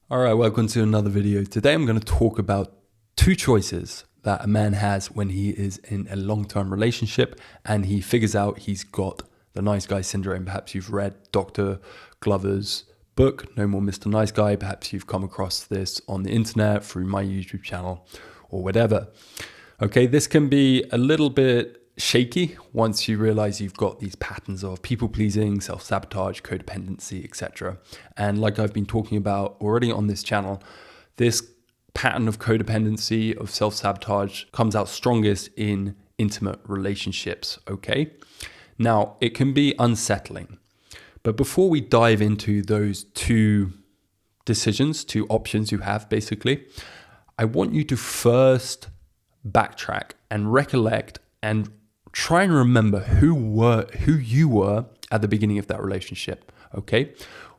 All right, welcome to another video. Today I'm going to talk about two choices that a man has when he is in a long-term relationship and he figures out he's got the nice guy syndrome. Perhaps you've read Dr. Glover's book, No More Mr. Nice Guy. Perhaps you've come across this on the internet through my YouTube channel or whatever. Okay, this can be a little bit shaky once you realize you've got these patterns of people pleasing, self-sabotage, codependency, etc. And like I've been talking about already on this channel, this pattern of codependency, of self-sabotage comes out strongest in intimate relationships, okay? Now, it can be unsettling. But before we dive into those two decisions, two options you have basically, I want you to first backtrack and recollect and try and remember who you were at the beginning of that relationship, okay?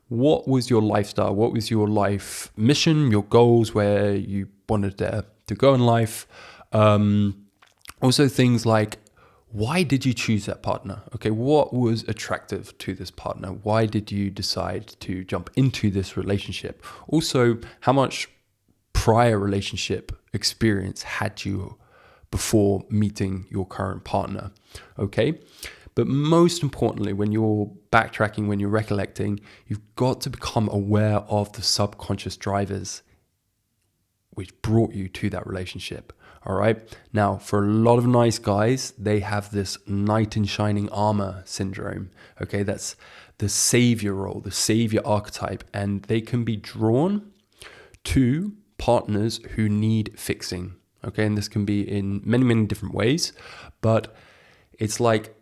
What was your lifestyle? What was your life mission, your goals, where you wanted to go in life? Also things like, why did you choose that partner? Okay, what was attractive to this partner? Why did you decide to jump into this relationship? Also, how much prior relationship experience had you before meeting your current partner, okay? But most importantly, when you're backtracking, when you're recollecting, you've got to become aware of the subconscious drivers which brought you to that relationship, all right? Now, for a lot of nice guys, they have this knight in shining armor syndrome, okay? That's the savior role, the savior archetype, and they can be drawn to partners who need fixing. Okay, and this can be in many, many different ways, but it's like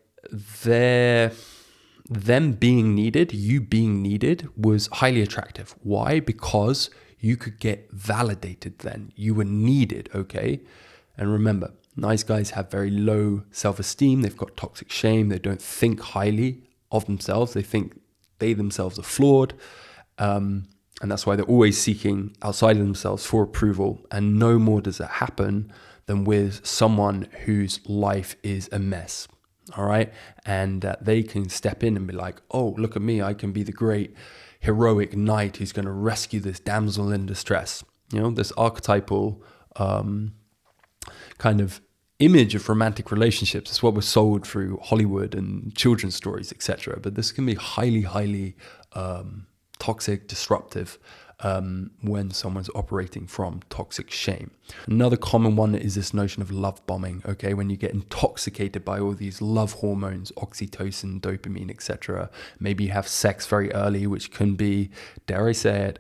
them being needed, you being needed was highly attractive. Why? Because you could get validated then. You were needed, okay? And remember, nice guys have very low self-esteem. They've got toxic shame. They don't think highly of themselves. They think they themselves are flawed. And that's why they're always seeking outside of themselves for approval. And no more does that happen than with someone whose life is a mess. All right. And they can step in and be like, oh, look at me. I can be the great heroic knight who's going to rescue this damsel in distress. You know, this archetypal kind of image of romantic relationships is what was sold through Hollywood and children's stories, etc. But this can be highly, highly toxic, disruptive when someone's operating from toxic shame. Another common one is this notion of love bombing, okay? When you get intoxicated by all these love hormones, oxytocin, dopamine, etc. Maybe you have sex very early, which can be, dare I say it,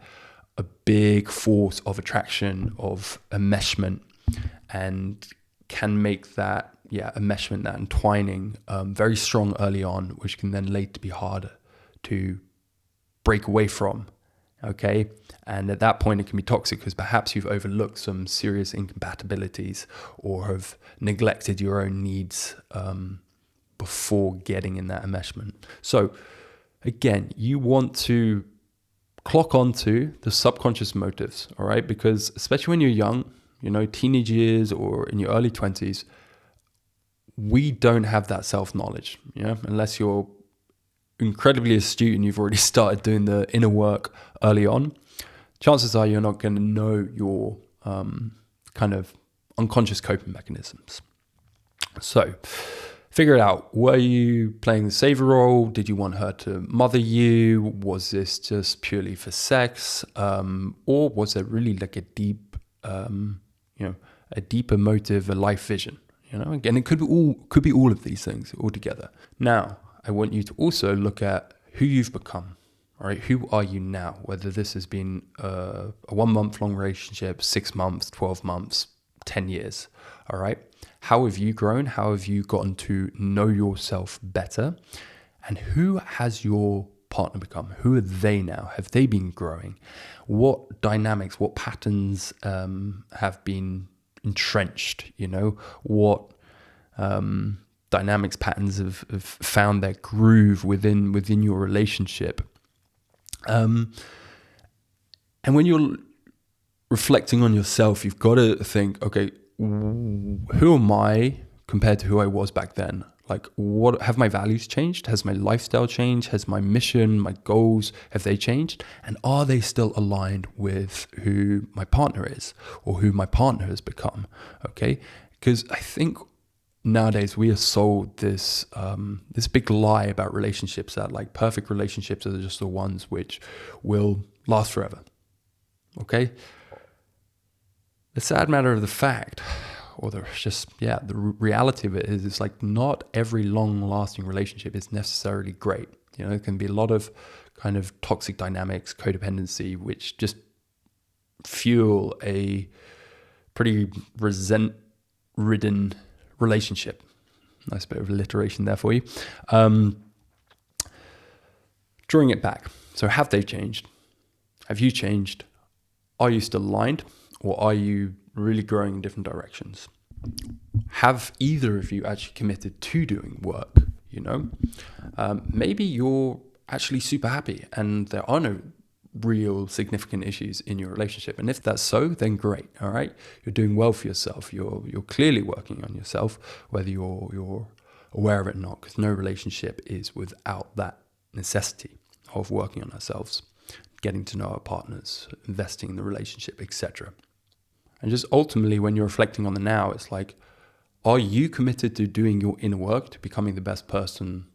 a big force of attraction, of enmeshment, and can make that, enmeshment, that entwining very strong early on, which can then later be harder to break away from, okay? And at that point, it can be toxic because perhaps you've overlooked some serious incompatibilities or have neglected your own needs before getting in that enmeshment. So again, you want to clock onto the subconscious motives, all right? Because especially when you're young, you know, teenage years or in your early 20s, we don't have that self-knowledge, unless you're incredibly astute and you've already started doing the inner work early on. Chances are you're not going to know your kind of unconscious coping mechanisms. So figure it out. Were you playing the savior role? Did you want her to mother you? Was this just purely for sex? Or was there really like a deep, a deeper motive, a life vision? Again, it could be all of these things all together. Now, I want you to also look at who you've become, all right? Who are you now? Whether this has been a 1 month long relationship, 6 months, 12 months, 10 years, all right? How have you grown? How have you gotten to know yourself better? And who has your partner become? Who are they now? Have they been growing? What dynamics, what patterns have been entrenched? What dynamics, patterns have found their groove within your relationship. And when you're reflecting on yourself, you've got to think, okay, who am I compared to who I was back then? Like, what have my values changed? Has my lifestyle changed? Has my mission, my goals, have they changed? And are they still aligned with who my partner is or who my partner has become? Okay. Because I think nowadays we are sold this this big lie about relationships, that like perfect relationships are just the ones which will last forever. Okay. The sad matter of the fact, or the reality of it is, it's like not every long-lasting relationship is necessarily great. You know, there can be a lot of kind of toxic dynamics, codependency, which just fuel a pretty resent-ridden relationship. Nice bit of alliteration there for you. Drawing it back. So have they changed? Have you changed? Are you still aligned? Or are you really growing in different directions? Have either of you actually committed to doing work? You know, maybe you're actually super happy and there are no real significant issues in your relationship. And if that's so, then great. All right, you're doing well for yourself. You're clearly working on yourself, whether you're aware of it or not. Because no relationship is without that necessity of working on ourselves, getting to know our partners, investing in the relationship, etc. And just ultimately, when you're reflecting on the now, it's like, are you committed to doing your inner work, to becoming the best person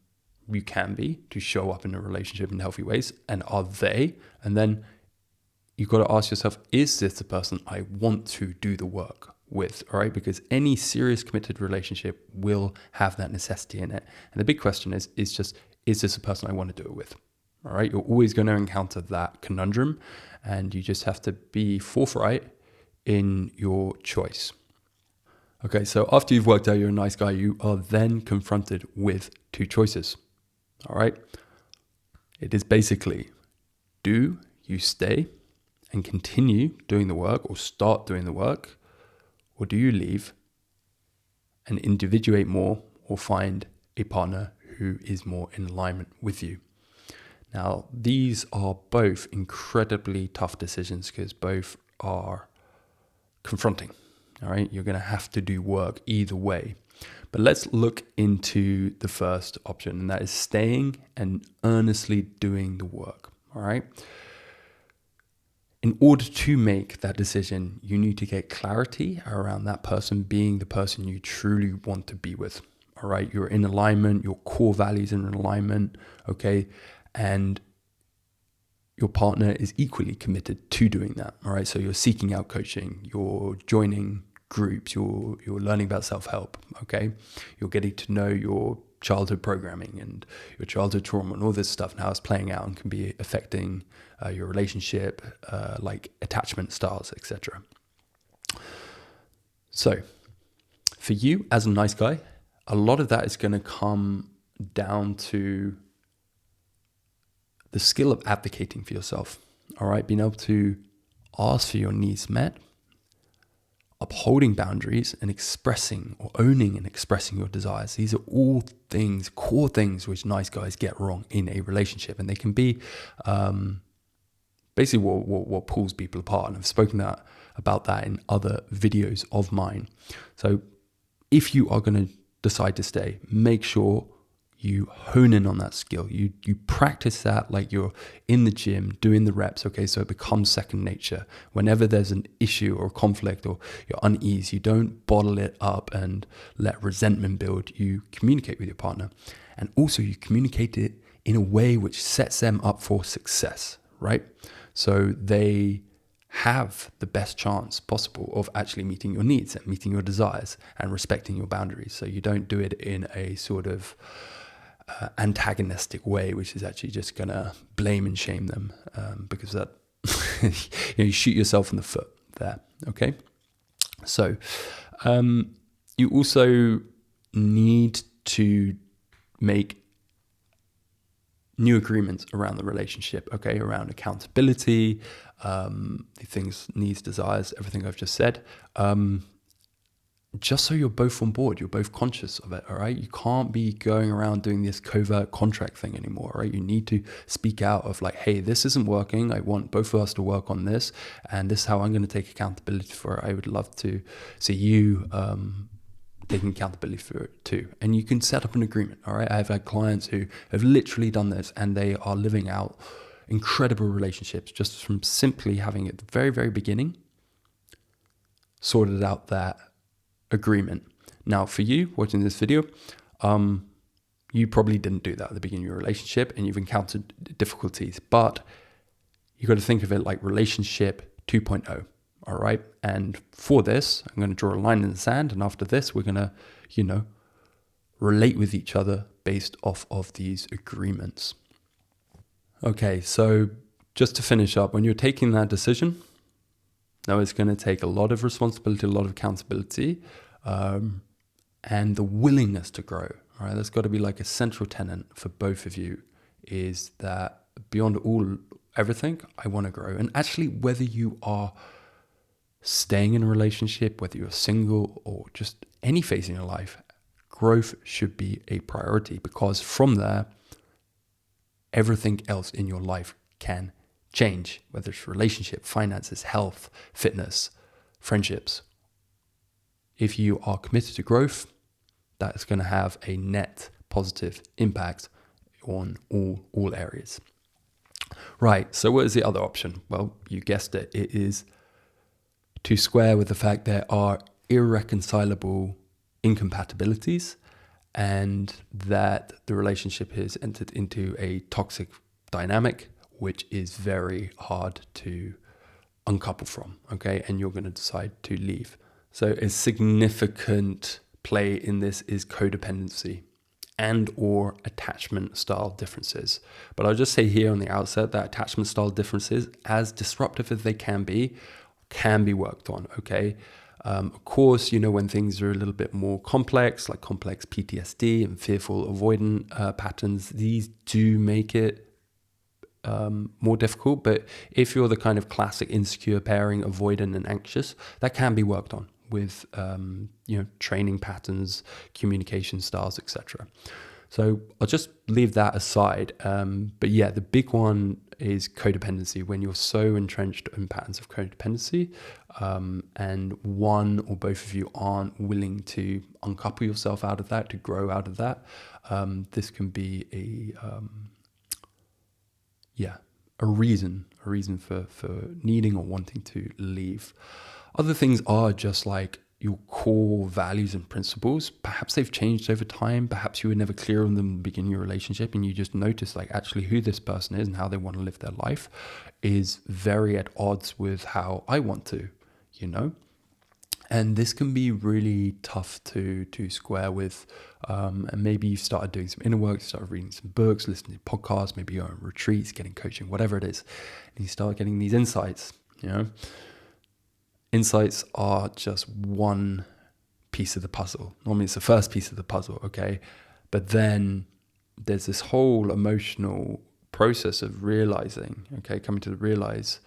you can be, to show up in a relationship in healthy ways? And are they? And then you've got to ask yourself, is this the person I want to do the work with? All right, because any serious committed relationship will have that necessity in it. And the big question is this a person I want to do it with? All right, you're always going to encounter that conundrum, and you just have to be forthright in your choice. Okay, so after you've worked out you're a nice guy, you are then confronted with two choices. All right, it is basically, do you stay and continue doing the work or start doing the work, or do you leave and individuate more or find a partner who is more in alignment with you? Now, these are both incredibly tough decisions because both are confronting. All right, you're going to have to do work either way. But let's look into the first option, and that is staying and earnestly doing the work. All right. In order to make that decision, you need to get clarity around that person being the person you truly want to be with. All right, you're in alignment, your core values are in alignment. Okay, and your partner is equally committed to doing that. All right, so you're seeking out coaching, you're joining groups, you're learning about self-help. Okay, you're getting to know your childhood programming and your childhood trauma and all this stuff and how it's playing out and can be affecting your relationship, like attachment styles, etc. So for you as a nice guy, a lot of that is going to come down to the skill of advocating for yourself. All right, being able to ask for your needs met, upholding boundaries, and expressing or owning and expressing your desires. These are all things, core things, which nice guys get wrong in a relationship, and they can be basically what pulls people apart. And I've spoken about that in other videos of mine. So if you are going to decide to stay, make sure you hone in on that skill. You practice that like you're in the gym doing the reps, okay? So it becomes second nature. Whenever there's an issue or conflict or you're unease, you don't bottle it up and let resentment build. You communicate with your partner. And also you communicate it in a way which sets them up for success, right? So they have the best chance possible of actually meeting your needs and meeting your desires and respecting your boundaries. So you don't do it in a sort of antagonistic way, which is actually just going to blame and shame them, because that you shoot yourself in the foot there. Okay, so you also need to make new agreements around the relationship, okay, around accountability, the things, needs, desires, everything I've just said, just so you're both on board, you're both conscious of it, all right? You can't be going around doing this covert contract thing anymore, right? You need to speak out of like, hey, this isn't working. I want both of us to work on this, and this is how I'm going to take accountability for it. I would love to see you taking accountability for it too. And you can set up an agreement, all right? I've had clients who have literally done this, and they are living out incredible relationships just from simply having at the very, very beginning sorted out that agreement. Now, for you watching this video, you probably didn't do that at the beginning of your relationship, and you've encountered difficulties, but you got to think of it like relationship 2.0. All right. And for this, I'm going to draw a line in the sand. And after this, we're going to, relate with each other based off of these agreements. Okay. So just to finish up, when you're taking that decision, now it's going to take a lot of responsibility, a lot of accountability, and the willingness to grow. All right. That's got to be like a central tenet for both of you, is that beyond everything, I want to grow. And actually, whether you are staying in a relationship, whether you're single or just any phase in your life, growth should be a priority, because from there, everything else in your life can change, whether it's relationship, finances, health, fitness, friendships. If you are committed to growth, that is going to have a net positive impact on all areas. Right, so what is the other option? Well, you guessed it. It is to square with the fact there are irreconcilable incompatibilities, and that the relationship has entered into a toxic dynamic, which is very hard to uncouple from, okay? And you're going to decide to leave. So a significant play in this is codependency and or attachment style differences. But I'll just say here on the outset that attachment style differences, as disruptive as they can be worked on, okay? Of course, when things are a little bit more complex, like complex PTSD and fearful avoidant patterns, these do make it more difficult. But if you're the kind of classic insecure pairing, avoidant and anxious, that can be worked on with training patterns, communication styles, etc. So I'll just leave that aside. But yeah, the big one is codependency. When you're so entrenched in patterns of codependency, and one or both of you aren't willing to uncouple yourself out of that, to grow out of that, this can be a reason for needing or wanting to leave. Other things are just like your core values and principles. Perhaps they've changed over time. Perhaps you were never clear on them at the beginning of your relationship, and you just notice like actually who this person is and how they want to live their life is very at odds with how I want to, And this can be really tough to square with. And maybe you've started doing some inner work, started reading some books, listening to podcasts, maybe you're on retreats, getting coaching, whatever it is. And you start getting these insights, Insights are just one piece of the puzzle. Normally it's the first piece of the puzzle, okay? But then there's this whole emotional process of realizing, okay, coming to realize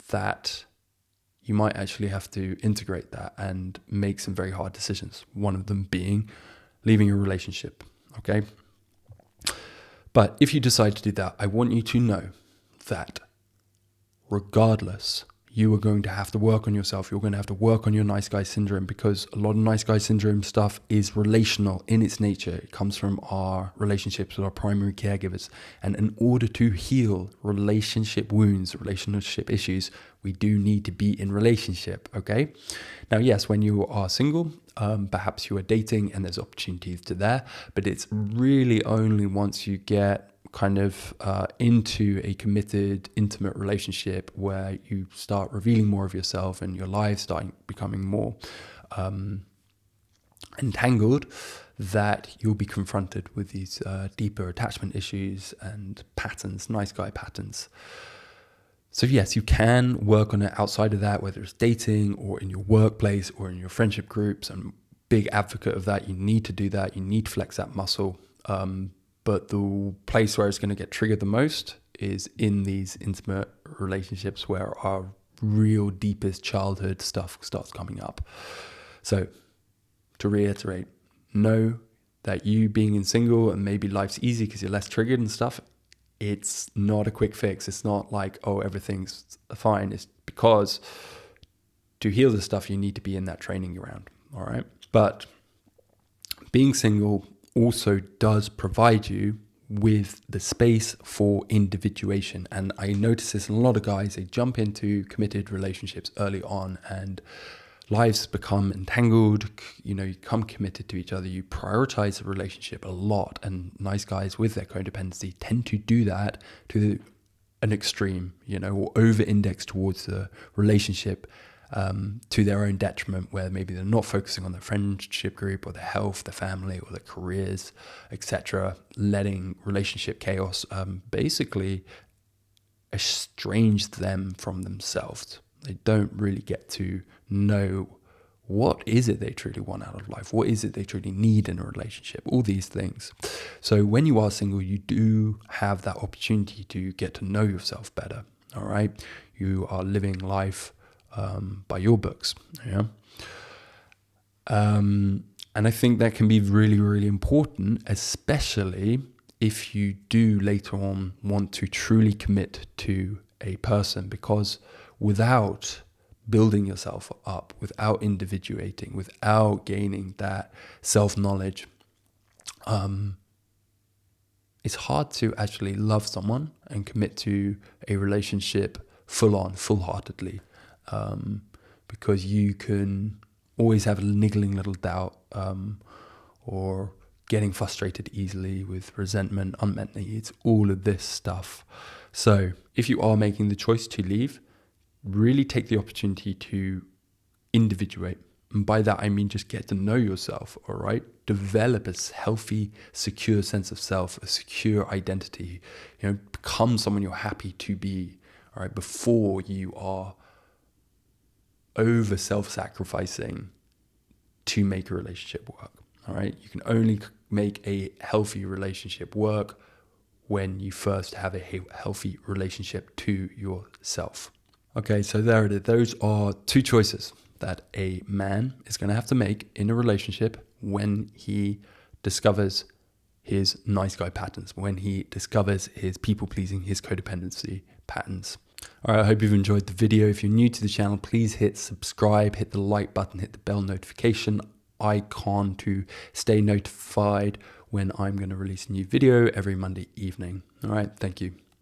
that you might actually have to integrate that and make some very hard decisions. One of them being leaving a relationship, okay? But if you decide to do that, I want you to know that regardless, you are going to have to work on yourself. You're going to have to work on your nice guy syndrome, because a lot of nice guy syndrome stuff is relational in its nature. It comes from our relationships with our primary caregivers. And in order to heal relationship wounds, relationship issues, we do need to be in relationship, okay? Now, yes, when you are single, perhaps you are dating and there's opportunities to there, but it's really only once you get kind of into a committed, intimate relationship where you start revealing more of yourself and your lives start becoming more entangled, that you'll be confronted with these deeper attachment issues and patterns, nice guy patterns. So yes, you can work on it outside of that, whether it's dating or in your workplace or in your friendship groups. I'm a big advocate of that. You need to do that. You need to flex that muscle. But the place where it's going to get triggered the most is in these intimate relationships where our real deepest childhood stuff starts coming up. So to reiterate, know that you being in single and maybe life's easy because you're less triggered and stuff, it's not a quick fix. It's not like, oh, everything's fine. It's because to heal this stuff, you need to be in that training ground. All right. But being single also does provide you with the space for individuation. And I notice this in a lot of guys. They jump into committed relationships early on and lives become entangled. You become committed to each other. You prioritize the relationship a lot. And nice guys with their codependency tend to do that to an extreme, or over-index towards the relationship to their own detriment, where maybe they're not focusing on their friendship group or their health, their family, or their careers, etc., letting relationship chaos basically estrange them from themselves. They don't really get to know what is it they truly want out of life, what is it they truly need in a relationship, all these things. So when you are single, you do have that opportunity to get to know yourself better, all right? You are living life by your books, yeah. And I think that can be really, really important, especially if you do later on want to truly commit to a person, because without building yourself up, without individuating, without gaining that self-knowledge, it's hard to actually love someone and commit to a relationship full-heartedly. Because you can always have a niggling little doubt, or getting frustrated easily with resentment, unmet needs, all of this stuff. So if you are making the choice to leave, really take the opportunity to individuate. And by that, I mean just get to know yourself, all right? Develop a healthy, secure sense of self, a secure identity. Become someone you're happy to be, all right, before you are over self-sacrificing to make a relationship work, all right? You can only make a healthy relationship work when you first have a healthy relationship to yourself. Okay, so there it is. Those are two choices that a man is going to have to make in a relationship when he discovers his nice guy patterns, when he discovers his people-pleasing, his codependency patterns. All right, I hope you've enjoyed the video. If you're new to the channel, please hit subscribe, hit the like button, hit the bell notification icon to stay notified when I'm going to release a new video every Monday evening. All right, thank you.